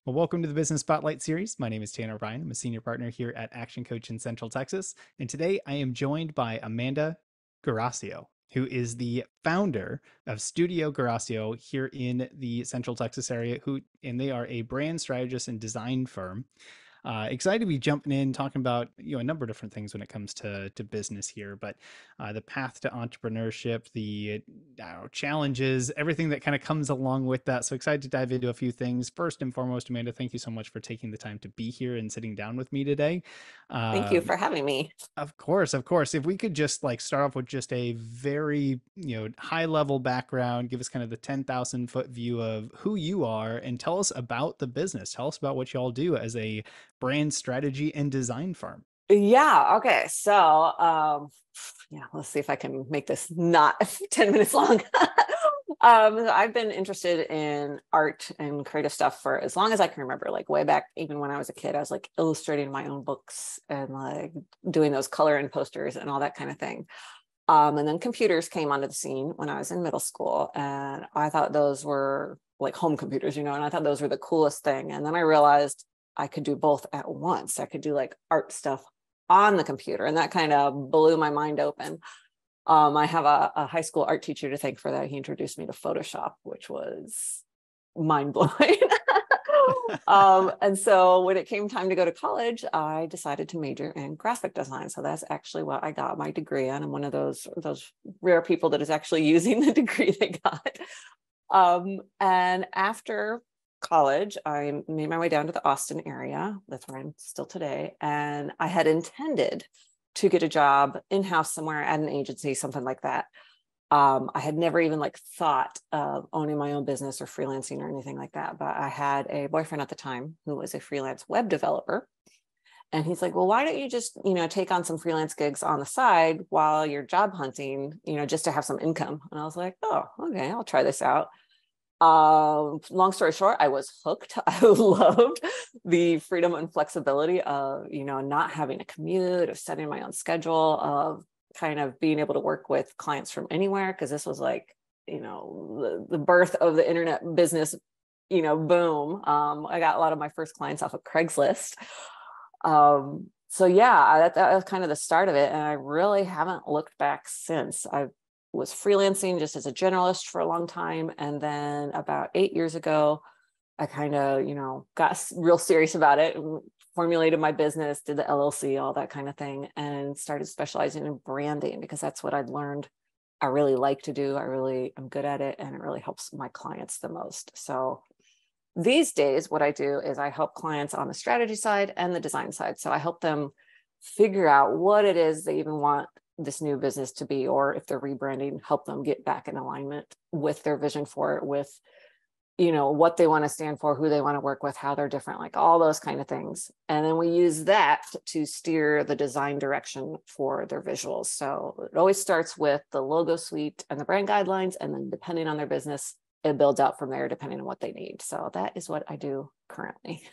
Well, welcome to the Business Spotlight series. My name is Tanner Ryan. I'm a senior partner here at ActionCOACH in Central Texas. And today I am joined by Amanda Guerassio, who is the founder of Studio Guerassio here in the Central Texas area, and they are a brand strategist and design firm. Excited to be jumping in, talking about a number of different things when it comes to business here, but the path to entrepreneurship, the challenges, everything that kind of comes along with that. So excited to dive into a few things. First and foremost, Amanda, thank you so much for taking the time to be here and sitting down with me today. Thank you Um, for having me. of course, of course. If we could just like start off with just a very, high level background, give us kind of the 10,000 foot view of who you are and tell us about the business. Tell us about what y'all do as a brand strategy and design firm. Yeah, okay. Yeah, let's see if I can make this not 10 minutes long. I've been interested in art and creative stuff for as long as I can remember, like way back, even when I was a kid. I was like illustrating my own books and like doing those color and posters and all that kind of thing. And then computers came onto the scene when I was in middle school, and I thought those were like home computers, and I thought those were the coolest thing. And then I realized I could do both at once. I could do like art stuff on the computer, and that kind of blew my mind open. I have a high school art teacher to thank for that. He introduced me to Photoshop, which was mind blowing. And so when it came time to go to college, I decided to major in graphic design. So that's actually what I got my degree on. I'm one of those rare people that is actually using the degree they got. And after college, I made my way down to the Austin area. That's where I'm still today. And I had intended to get a job in-house somewhere at an agency, something like that. I had never even like thought of owning my own business or freelancing or anything like that. But I had a boyfriend at the time who was a freelance web developer. And he's like, well, why don't you just, take on some freelance gigs on the side while you're job hunting, just to have some income. And I was like, oh, okay, I'll try this out. Long story short, I was hooked. I loved the freedom and flexibility of, not having a commute, of setting my own schedule, of kind of being able to work with clients from anywhere. Cause this was like, the birth of the internet business, boom. I got a lot of my first clients off of Craigslist. So yeah, that was kind of the start of it. And I really haven't looked back since. I was freelancing just as a generalist for a long time. And then about 8 years ago, I kind of, got real serious about it, formulated my business, did the LLC, all that kind of thing, and started specializing in branding because that's what I'd learned I really like to do. I really am good at it, and it really helps my clients the most. So these days, what I do is I help clients on the strategy side and the design side. So I help them figure out what it is they even want this new business to be, or if they're rebranding, help them get back in alignment with their vision for it, with what they want to stand for, who they want to work with, how they're different, like all those kind of things. And then we use that to steer the design direction for their visuals. So it always starts with the logo suite and the brand guidelines, and then depending on their business, it builds out from there depending on what they need. So that is what I do currently.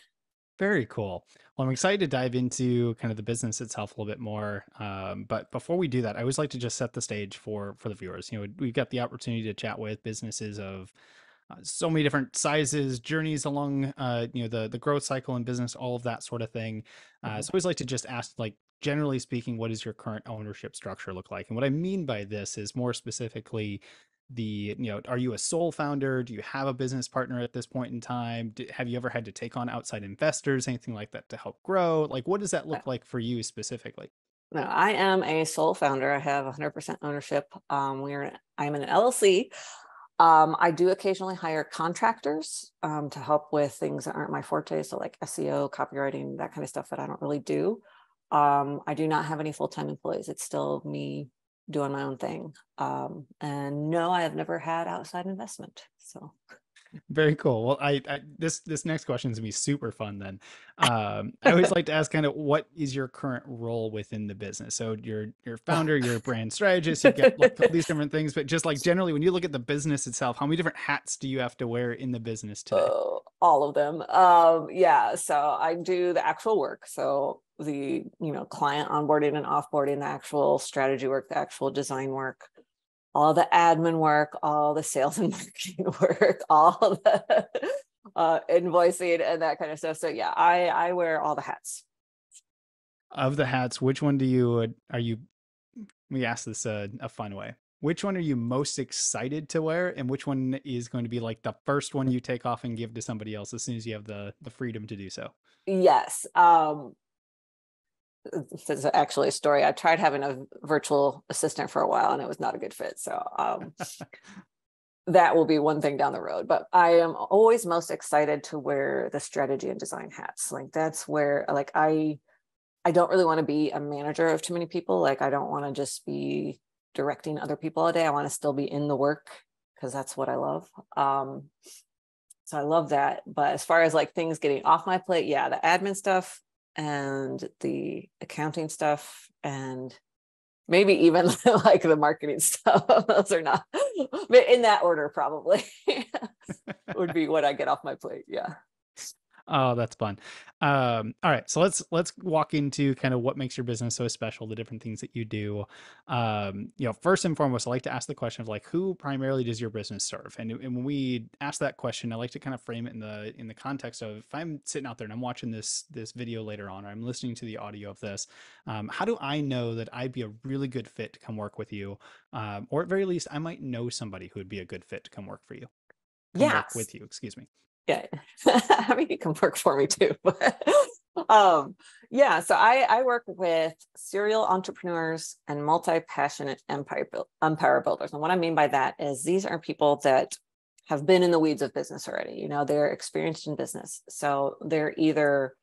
Very cool. Well, I'm excited to dive into kind of the business itself a little bit more. But before we do that, I always like to just set the stage for the viewers. We've got the opportunity to chat with businesses of so many different sizes, journeys along, the growth cycle in business, all of that sort of thing. So I always like to just ask, like, generally speaking, what does your current ownership structure look like? And what I mean by this is more specifically are you a sole founder? Do you have a business partner at this point in time? Have you ever had to take on outside investors, anything like that to help grow? Like, what does that look like for you specifically? No, I am a sole founder. I have 100% ownership. I'm an LLC. I do occasionally hire contractors to help with things that aren't my forte. So like SEO, copywriting, that kind of stuff that I don't really do. I do not have any full-time employees. It's still me doing my own thing. And no, I have never had outside investment. So Very cool. Well, this next question is gonna be super fun then. I always like to ask kind of what is your current role within the business? So you're founder, you're a brand strategist, you've got like all these different things, but just like generally when you look at the business itself, how many different hats do you have to wear in the business today? all of them. Yeah, so I do the actual work. So the client onboarding and offboarding, the actual strategy work, the actual design work, all the admin work, all the sales and marketing work, all the invoicing and that kind of stuff. So yeah, I wear all the hats. Of the hats, which one do you are you? Let me ask this a fun way. Which one are you most excited to wear, and which one is going to be like the first one you take off and give to somebody else as soon as you have the freedom to do so? Yes. This is actually a story. I tried having a virtual assistant for a while and it was not a good fit. So that will be one thing down the road. But I am always most excited to wear the strategy and design hats. Like that's where like I don't really want to be a manager of too many people. Like I don't want to just be directing other people all day. I want to still be in the work because that's what I love. So I love that. But as far as like things getting off my plate, yeah, the admin stuff and the accounting stuff and maybe even like the marketing stuff. Those are not in that order, probably would be what I get off my plate. Yeah. Oh, that's fun. All right, so let's walk into kind of what makes your business so special, the different things that you do. First and foremost, I like to ask the question of like, who primarily does your business serve? And when we ask that question, I like to kind of frame it in the context of if I'm sitting out there and I'm watching this video later on, or I'm listening to the audio of this, how do I know that I'd be a really good fit to come work with you, or at very least, I might know somebody who would be a good fit to come work for you, come work Yes. with you. Excuse me. Yeah. I mean, you can work for me too. Yeah. So I work with serial entrepreneurs and multi-passionate empire builders. And what I mean by that is these are people that have been in the weeds of business already. They're experienced in business. So they're either,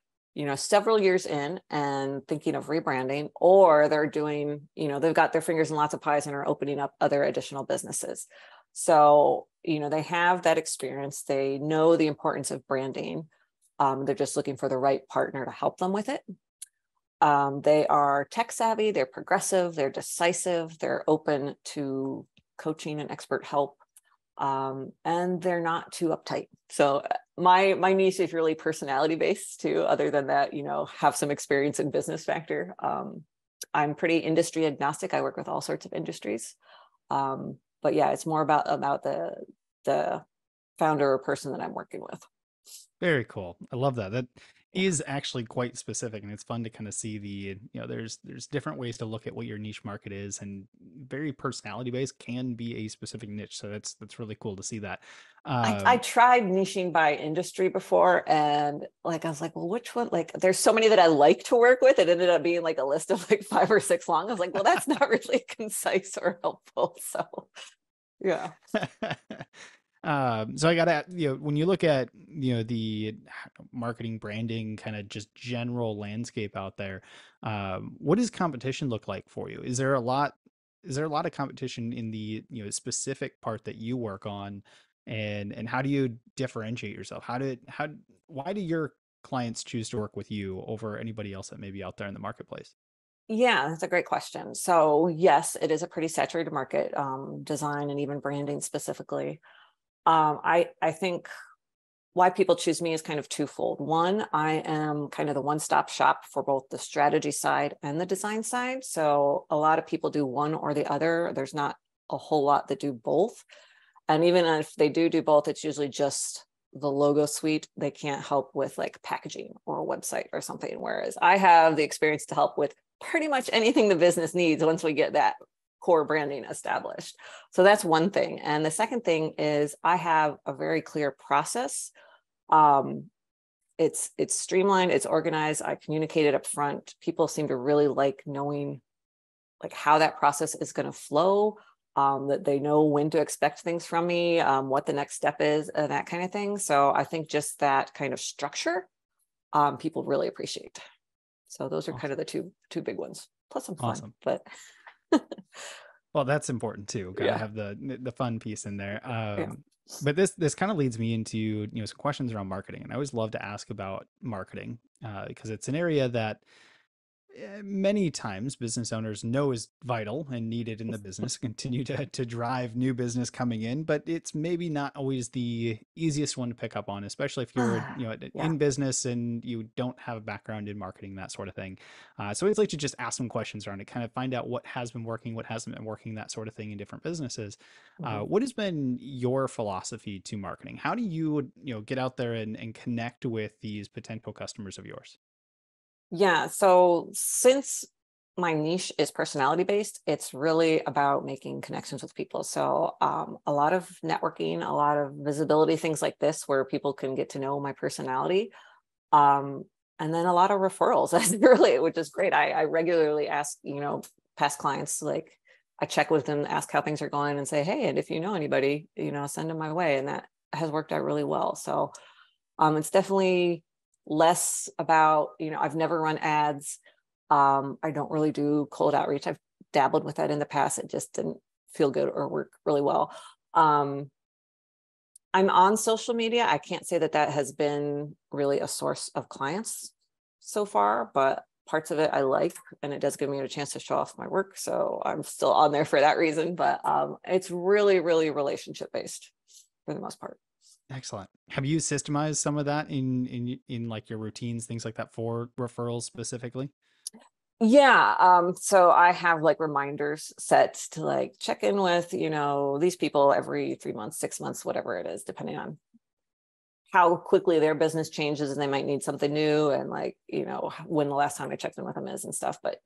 several years in and thinking of rebranding, or they're doing, they've got their fingers in lots of pies and are opening up other additional businesses. So, they have that experience. They know the importance of branding. They're just looking for the right partner to help them with it. They are tech savvy, they're progressive, they're decisive, they're open to coaching and expert help, and they're not too uptight. So my niche is really personality based too, other than that, have some experience in business factor. I'm pretty industry agnostic. I work with all sorts of industries. But yeah, it's more about the founder or person that I'm working with. Very cool. I love that. That is actually quite specific, and it's fun to kind of see there's different ways to look at what your niche market is, and very personality based can be a specific niche. So that's really cool to see that. I tried niching by industry before, and like I was like, well, which one? Like, there's so many that I like to work with. It ended up being like a list of like 5 or 6 long. I was like, well, that's not really concise or helpful. So yeah. So I gotta, when you look at, the marketing, branding, kind of just general landscape out there, what does competition look like for you? Is there a lot of competition in the, specific part that you work on, and how do you differentiate yourself? Why do your clients choose to work with you over anybody else that may be out there in the marketplace? Yeah, that's a great question. So yes, it is a pretty saturated market, design and even branding specifically. I think why people choose me is kind of twofold. One, I am kind of the one-stop shop for both the strategy side and the design side. So a lot of people do one or the other. There's not a whole lot that do both. And even if they do both, it's usually just the logo suite. They can't help with like packaging or a website or something. Whereas I have the experience to help with pretty much anything the business needs once we get that core branding established. So that's one thing. And the second thing is I have a very clear process. It's streamlined, it's organized. I communicate it up front. People seem to really like knowing like how that process is going to flow, that they know when to expect things from me, what the next step is, and that kind of thing. So I think just that kind of structure, people really appreciate. So those are kind of the two big ones. Plus I'm fun, Awesome. but Well, that's important too. Got to yeah, have the fun piece in there. yeah. But this kind of leads me into some questions around marketing, and I always love to ask about marketing because it's an area that many times business owners know is vital and needed in the business, continue to drive new business coming in, but it's maybe not always the easiest one to pick up on, especially if you're, Yeah. in business and you don't have a background in marketing, that sort of thing. So I'd like to just ask some questions around it, kind of find out what has been working, what hasn't been working, that sort of thing in different businesses. Mhm. What has been your philosophy to marketing? How do you, get out there and connect with these potential customers of yours? Yeah. So since my niche is personality based, it's really about making connections with people. So a lot of networking, a lot of visibility, things like this, where people can get to know my personality. Um, and then a lot of referrals, that's really, which is great. I regularly ask, past clients, like I check with them, ask how things are going and say, hey, and if you know anybody, send them my way. And that has worked out really well. So it's definitely less about, I've never run ads. I don't really do cold outreach. I've dabbled with that in the past. It just didn't feel good or work really well. Um, I'm on social media. I can't say that that has been really a source of clients so far, but parts of it I like, and it does give me a chance to show off my work. So I'm still on there for that reason, but it's really, really relationship based for the most part. Excellent. Have you systemized some of that in like your routines, things like that for referrals specifically? Yeah. So I have like reminders set to like check in with, these people every 3 months, 6 months, whatever it is, depending on how quickly their business changes and they might need something new and like, when the last time I checked in with them is and stuff. But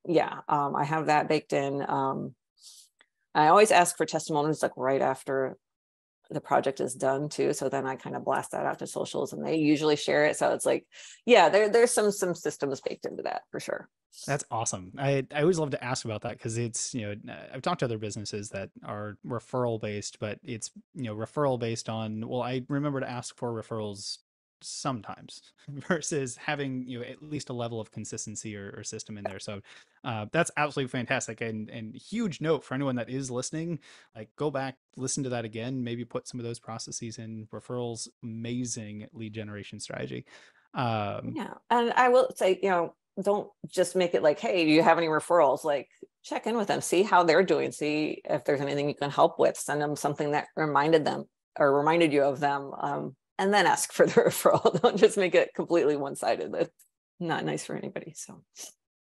yeah, I have that baked in. I always ask for testimonials like right after the project is done too. So then I kind of blast that out to socials and they usually share it. So it's like, yeah, there's some systems baked into that for sure. That's awesome. I always love to ask about that because it's, I've talked to other businesses that are referral based, but it's, referral based on, well, I remember to ask for referrals sometimes versus having, at least a level of consistency or system in there. So that's absolutely fantastic. And huge note for anyone that is listening, like go back, listen to that again, maybe put some of those processes in. Referrals, amazing lead generation strategy. Um, Yeah. And I will say, don't just make it like, hey, do you have any referrals? Like check in with them, see how they're doing, see if there's anything you can help with, send them something that reminded them or reminded you of them. And then ask for the referral. Don't just make it completely one-sided. That's not nice for anybody. So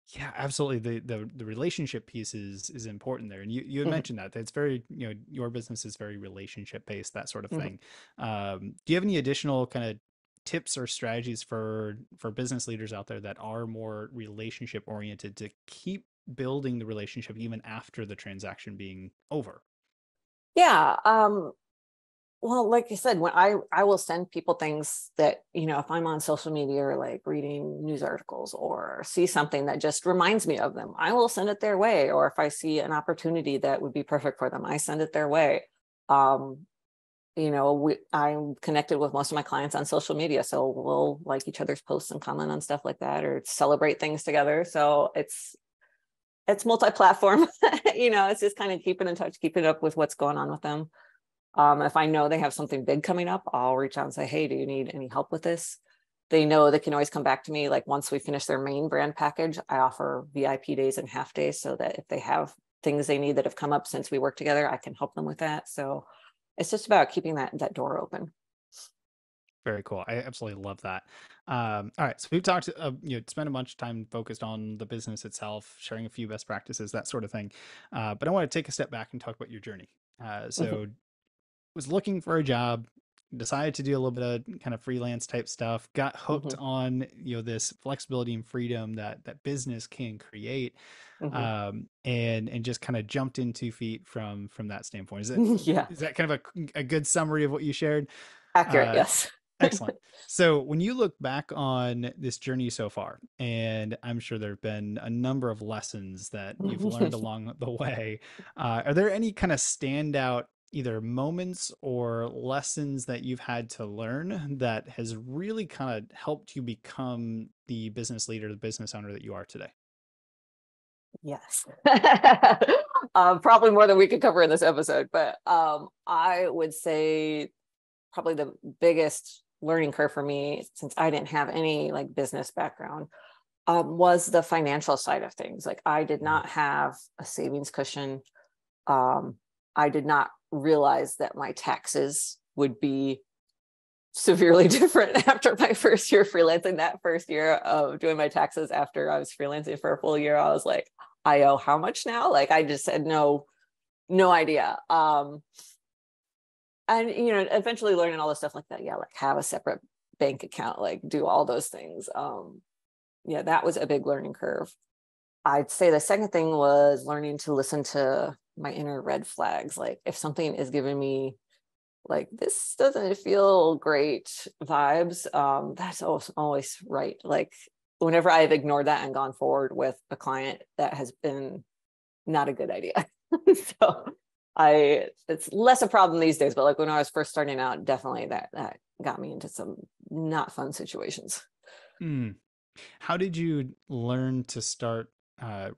Yeah, absolutely. The relationship piece is important there. And you had mhm, mentioned that it's very, your business is very relationship based, that sort of mhm. thing. Do you have any additional kind of tips or strategies for business leaders out there that are more relationship oriented to keep building the relationship even after the transaction being over? Yeah. Well, like I said, when I will send people things that, if I'm on social media or like reading news articles or see something that just reminds me of them, I will send it their way. Or if I see an opportunity that would be perfect for them, I send it their way. Um, I'm connected with most of my clients on social media, so we'll like each other's posts and comment on stuff like that or celebrate things together. So it's multi-platform. It's just kind of keeping in touch, keeping up with what's going on with them. If I know they have something big coming up, I'll reach out and say, hey, do you need any help with this? They know they can always come back to me. Like once we finish their main brand package, I offer VIP days and half days so that if they have things they need that have come up since we work together, I can help them with that. So it's just about keeping that door open. Very cool. I absolutely love that. All right, so we've talked, spent a bunch of time focused on the business itself, sharing a few best practices, that sort of thing. But I want to take a step back and talk about your journey. Mhm, So was looking for a job, decided to do a little bit of kind of freelance type stuff, got hooked mhm, on, this flexibility and freedom that business can create, mhm. and just kind of jumped in 2 feet from that standpoint. Yeah, Is that kind of a good summary of what you shared? accurate. Uh, Yes. Excellent. So when you look back on this journey so far, and I'm sure there have been a number of lessons that you've learned along the way, are there any kind of standout either moments or lessons that you've had to learn that has really kind of helped you become the business leader, the business owner that you are today? Yes. Probably more than we could cover in this episode, but I would say probably the biggest learning curve for me, since I didn't have any like business background, was the financial side of things. Like I did Mm. not have a savings cushion. Um, I did not realize that my taxes would be severely different after my first year freelancing. That first year of doing my taxes after I was freelancing for a full year, I was like, I owe how much now? Like I just had no idea. And eventually learning all this stuff like that. Yeah, like have a separate bank account, like do all those things. Yeah, that was a big learning curve. I'd say the second thing was learning to listen to my inner red flags. Like if something is giving me like this doesn't feel great vibes, that's always right. Like whenever I've ignored that and gone forward with a client, that has been not a good idea. So it's less a problem these days, but like when I was first starting out, definitely that got me into some not fun situations. Mm. How did you learn to start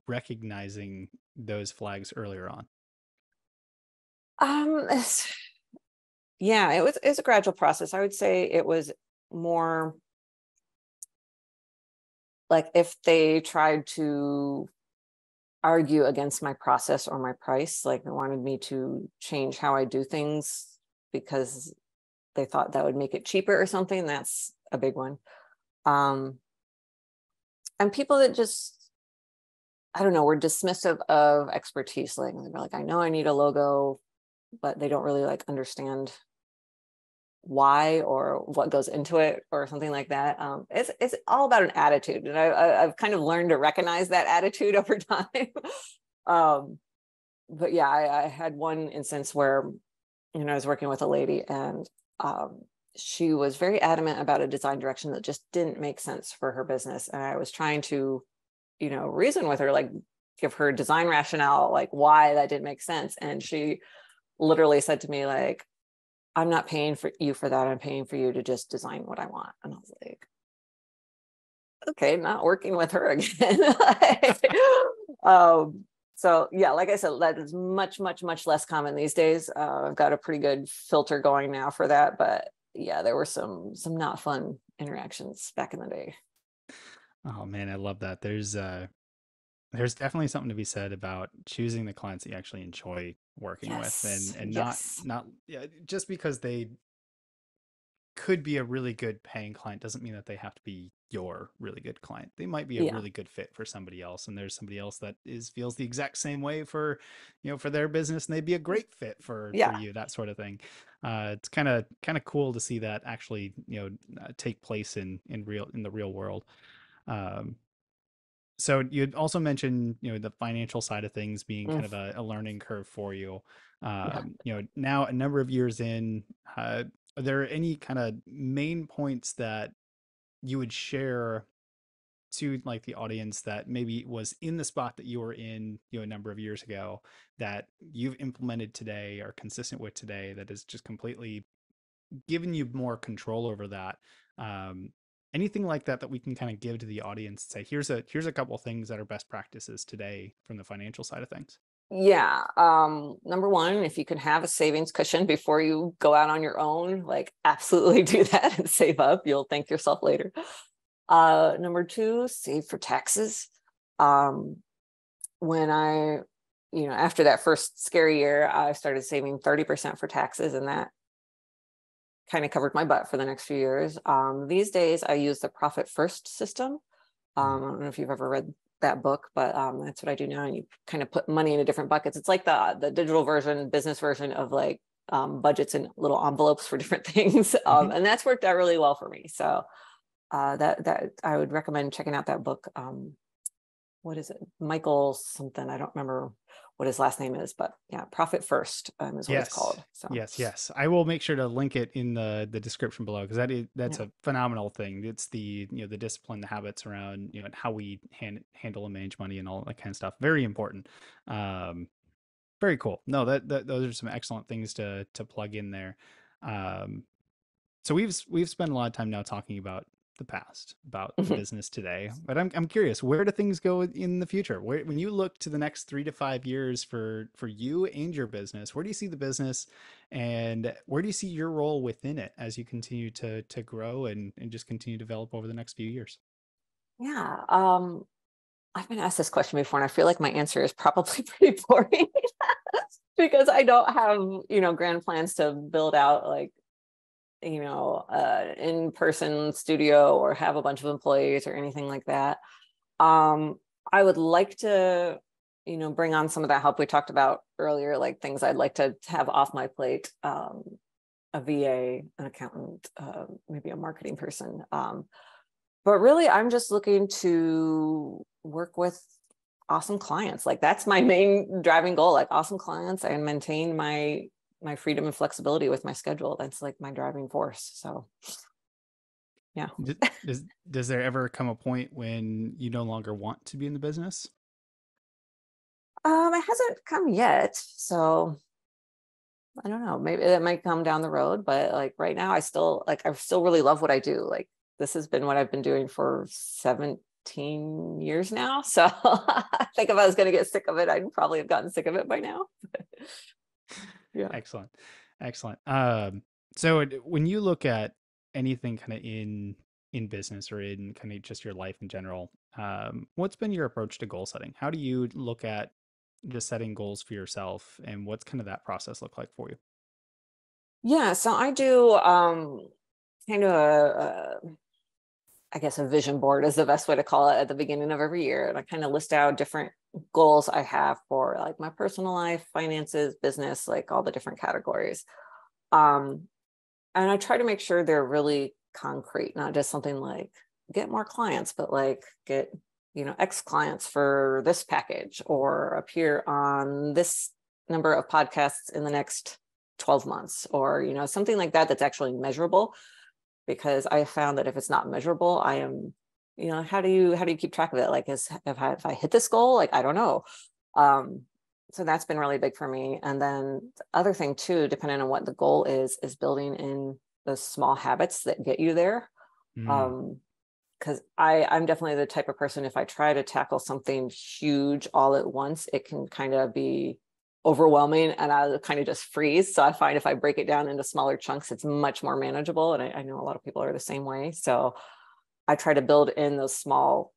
recognizing those flags earlier on? Um, yeah, it's a gradual process. I would say it was more like if they tried to argue against my process or my price, like they wanted me to change how I do things because they thought that would make it cheaper or something. That's a big one. Um, and people that just, I don't know, were dismissive of expertise. Like they're like, I know I need a logo, but they don't really like understand why or what goes into it or something like that. It's all about an attitude, and I've kind of learned to recognize that attitude over time. um, but yeah, I had one instance where I was working with a lady, and she was very adamant about a design direction that just didn't make sense for her business, and I was trying to reason with her, like give her design rationale, like why that didn't make sense, and she literally said to me like, I'm not paying for you for that. I'm paying for you to just design what I want. And I was like, okay, not working with her again. um, so yeah, like I said, that is much, much, much less common these days. I've got a pretty good filter going now for that. But yeah, there were some not fun interactions back in the day. Oh man, I love that. There's definitely something to be said about choosing the clients that you actually enjoy working with, Yes, and not yes, not yeah, just because they could be a really good paying client doesn't mean that they have to be your really good client. They might be a yeah, really good fit for somebody else, and there's somebody else that is feels the exact same way for for their business, and they'd be a great fit for yeah. you, that sort of thing. It's kind of cool to see that actually take place in the real world. Um, so you'd also mentioned the financial side of things being Mm, kind of a learning curve for you. yeah. Now a number of years in, are there any kind of main points that you would share to like the audience that maybe was in the spot that you were in a number of years ago, that you've implemented today or consistent with today, that is just completely given you more control over that? um, Anything like that that we can kind of give to the audience, say here's a couple of things that are best practices today from the financial side of things? Yeah. Number one, if you can have a savings cushion before you go out on your own, like absolutely do that and save up. You'll thank yourself later. Number two, save for taxes. Um, when after that first scary year, I started saving 30% for taxes, and that kind of covered my butt for the next few years. These days, I use the profit first system. I don't know if you've ever read that book, but that's what I do now. And you kind of put money into different buckets. It's like the digital version, business version of like budgets and little envelopes for different things. Mm-hmm. And that's worked out really well for me. So that I would recommend checking out that book. What is it? Michael something. I don't remember what his last name is, but yeah, Profit First is what it's Yes. called. So Yes. I will make sure to link it in the description below, because that's yeah. a phenomenal thing. It's the the discipline, the habits around and how we handle and manage money and all that kind of stuff. Very important. Um, Very cool. No, that those are some excellent things to plug in there. Um, so we've spent a lot of time now talking about the past, about the Mhm. business today, but I'm curious, where do things go in the future? Where, when you look to the next 3 to 5 years for you and your business, where do you see the business, and where do you see your role within it as you continue to grow and just continue to develop over the next few years? Yeah. I've been asked this question before, and I feel like my answer is probably pretty boring because I don't have, grand plans to build out like, in-person studio or have a bunch of employees or anything like that. I would like to, bring on some of that help we talked about earlier, like things I'd like to have off my plate, a VA, an accountant, maybe a marketing person. But really, I'm just looking to work with awesome clients. Like that's my main driving goal, like awesome clients, and maintain my freedom and flexibility with my schedule. That's like my driving force. So yeah. Does there ever come a point when you no longer want to be in the business? It hasn't come yet. So I don't know. Maybe it might come down the road, but like right now, I still really love what I do. Like this has been what I've been doing for 17 years now. So I think if I was going to get sick of it, I'd probably have gotten sick of it by now. Yeah. Excellent. Excellent. When you look at anything kind of in business or in kind of just your life in general, what's been your approach to goal setting? How do you look at just setting goals for yourself, and what's kind of that process look like for you? Yeah. So I do kind of I guess a vision board is the best way to call it at the beginning of every year. And I kind of list out different goals I have for like my personal life, finances, business, like all the different categories. Um, and I try to make sure they're really concrete, not just something like get more clients, but like get, X clients for this package or appear on this number of podcasts in the next 12 months or, something like that that's actually measurable, because I found that if it's not measurable, I am, how do you keep track of it? Like, if I hit this goal, like, I don't know. Um, so that's been really big for me. And then the other thing too, depending on what the goal is building in those small habits that get you there. Mm, Because I'm definitely the type of person, if I try to tackle something huge all at once, it can kind of be overwhelming and I'll kind of just freeze. So I find if I break it down into smaller chunks, it's much more manageable. And I know a lot of people are the same way. So I try to build in those small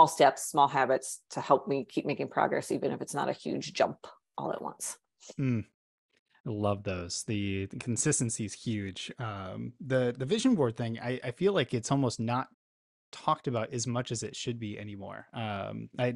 steps, small habits to help me keep making progress, even if it's not a huge jump all at once. mm. Love those. The consistency is huge. The vision board thing, I feel like it's almost not talked about as much as it should be anymore. I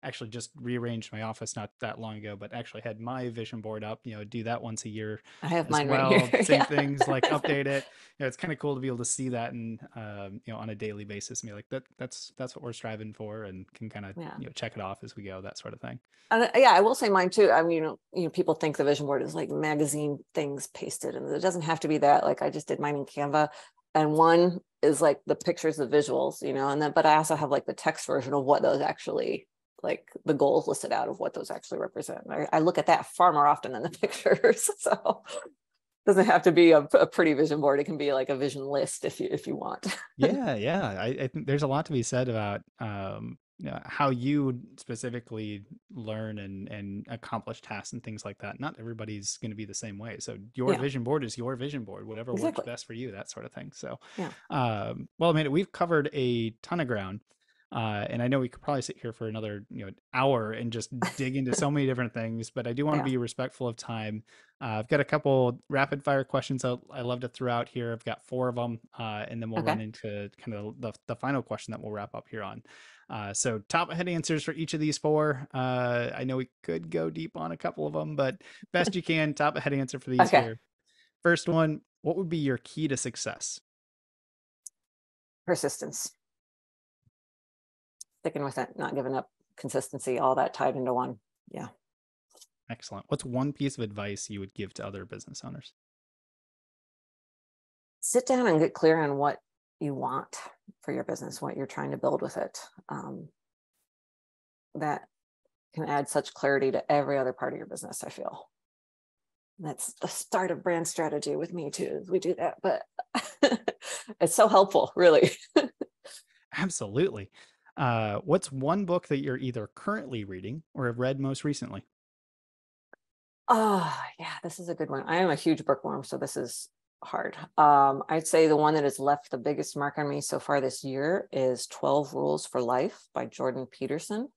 actually just rearranged my office not that long ago, but actually had my vision board up, do that once a year I have as mine right here. well. Same Yeah. things, like update it. It's kind of cool to be able to see that and, on a daily basis and be like, that's what we're striving for, and can kind of, Yeah. check it off as we go, that sort of thing. Yeah, I will say mine too. I mean, people think the vision board is like magazine things pasted, and it doesn't have to be that. Like I just did mine in Canva, and one is like the pictures, the visuals, and then, but I also have like the text version of what those actually, like the goals listed out of what those actually represent. I look at that far more often than the pictures, so it doesn't have to be a pretty vision board. It can be like a vision list if you want. Yeah, yeah. I think there's a lot to be said about how you specifically learn and accomplish tasks and things like that. Not everybody's going to be the same way. So your Yeah, vision board is your vision board, whatever works exactly. best for you, that sort of thing. So, Yeah, well, Amanda, we've covered a ton of ground. And I know we could probably sit here for another, hour and just dig into so many different things, but I do want to yeah. be respectful of time. I've got a couple rapid fire questions I love to throw out here. I've got four of them, and then we'll run Okay. into kind of the final question that we'll wrap up here on. So top head answers for each of these four. I know we could go deep on a couple of them, but best you can, top head answer for these Okay. here. First one, what would be your key to success? Persistence, sticking with it, not giving up, consistency, all that tied into one. Yeah. Excellent. What's one piece of advice you would give to other business owners? Sit down and get clear on what you want for your business, what you're trying to build with it. That can add such clarity to every other part of your business, I feel. That's the start of brand strategy with me too. We do that, but it's so helpful, really. Absolutely. What's one book that you're either currently reading or have read most recently? Oh, yeah, this is a good one. I am a huge bookworm, so this is hard. I'd say the one that has left the biggest mark on me so far this year is 12 Rules for Life by Jordan Peterson.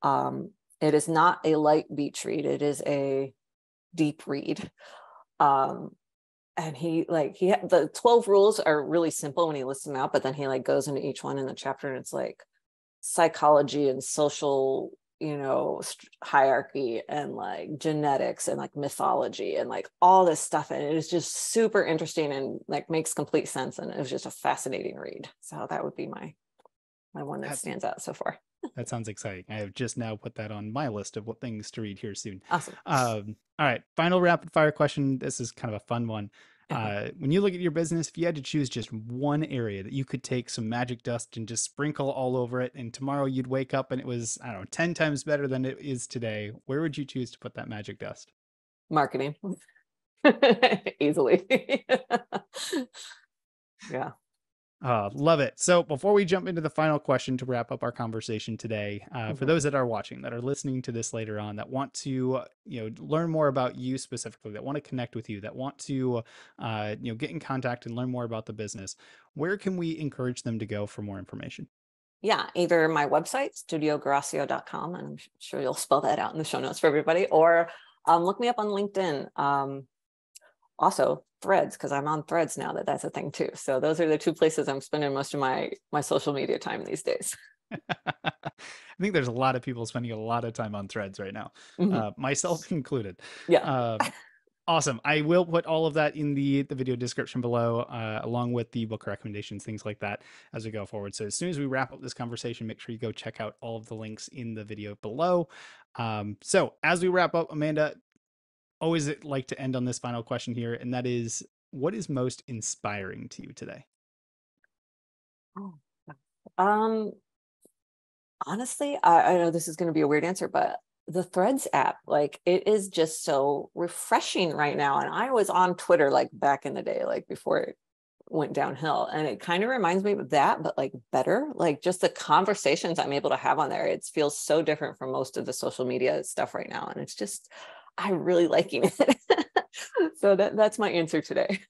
It is not a light beach read. It is a deep read. And the 12 rules are really simple when he lists them out, but then he like goes into each one in the chapter, and it's like psychology and social, hierarchy and like genetics and like mythology and like all this stuff. And it is just super interesting and like makes complete sense. And it was just a fascinating read. So that would be my one that That stands out so far. that sounds exciting. I have just now put that on my list of what things to read here soon. Awesome. All right, final rapid fire question. This is kind of a fun one. Uh-huh. When you look at your business, if you had to choose just one area that you could take some magic dust and just sprinkle all over it, and tomorrow you'd wake up and it was, I don't know, 10 times better than it is today, where would you choose to put that magic dust? Marketing. Easily. Yeah. Love it. So before we jump into the final question to wrap up our conversation today, for Mhm. those that are watching, that are listening to this later on, that want to, learn more about you specifically, that want to connect with you, that want to, get in contact and learn more about the business, where can we encourage them to go for more information? Yeah, either my website, studioguerassio.com, and I'm sure you'll spell that out in the show notes for everybody, or look me up on LinkedIn. Also Threads, because I'm on Threads now, that's a thing too. So those are the two places I'm spending most of my social media time these days. I think there's a lot of people spending a lot of time on Threads right now, Mhm. myself included. Yeah. Um, Awesome. I will put all of that in the video description below, along with the book recommendations, things like that, as we go forward. So as soon as we wrap up this conversation, make sure you go check out all of the links in the video below. So as we wrap up, Amanda, always like to end on this final question here, and that is, what is most inspiring to you today? Oh. Um, Honestly, I know this is going to be a weird answer, but the Threads app, like it is just so refreshing right now. And I was on Twitter like back in the day, like before it went downhill. And it kind of reminds me of that, but like better, like just the conversations I'm able to have on there. It feels so different from most of the social media stuff right now. And it's just, I'm really liking it. So that's my answer today.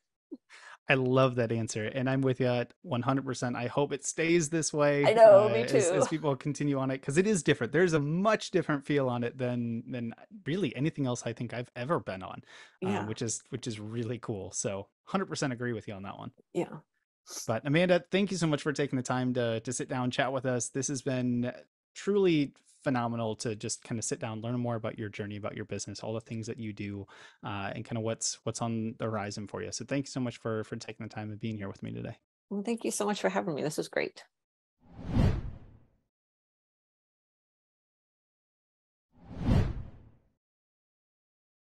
I love that answer, and I'm with you at 100%. I hope it stays this way I know, me as too. people continue on it, because it is different. There's a much different feel on it than really anything else I think I've ever been on, Yeah. which is really cool. So 100% agree with you on that one. Yeah. But Amanda, thank you so much for taking the time to sit down and chat with us. This has been truly phenomenal to just kind of sit down, learn more about your journey, about your business, all the things that you do, and kind of what's on the horizon for you. So thank you so much for taking the time and being here with me today. Well, thank you so much for having me. This was great.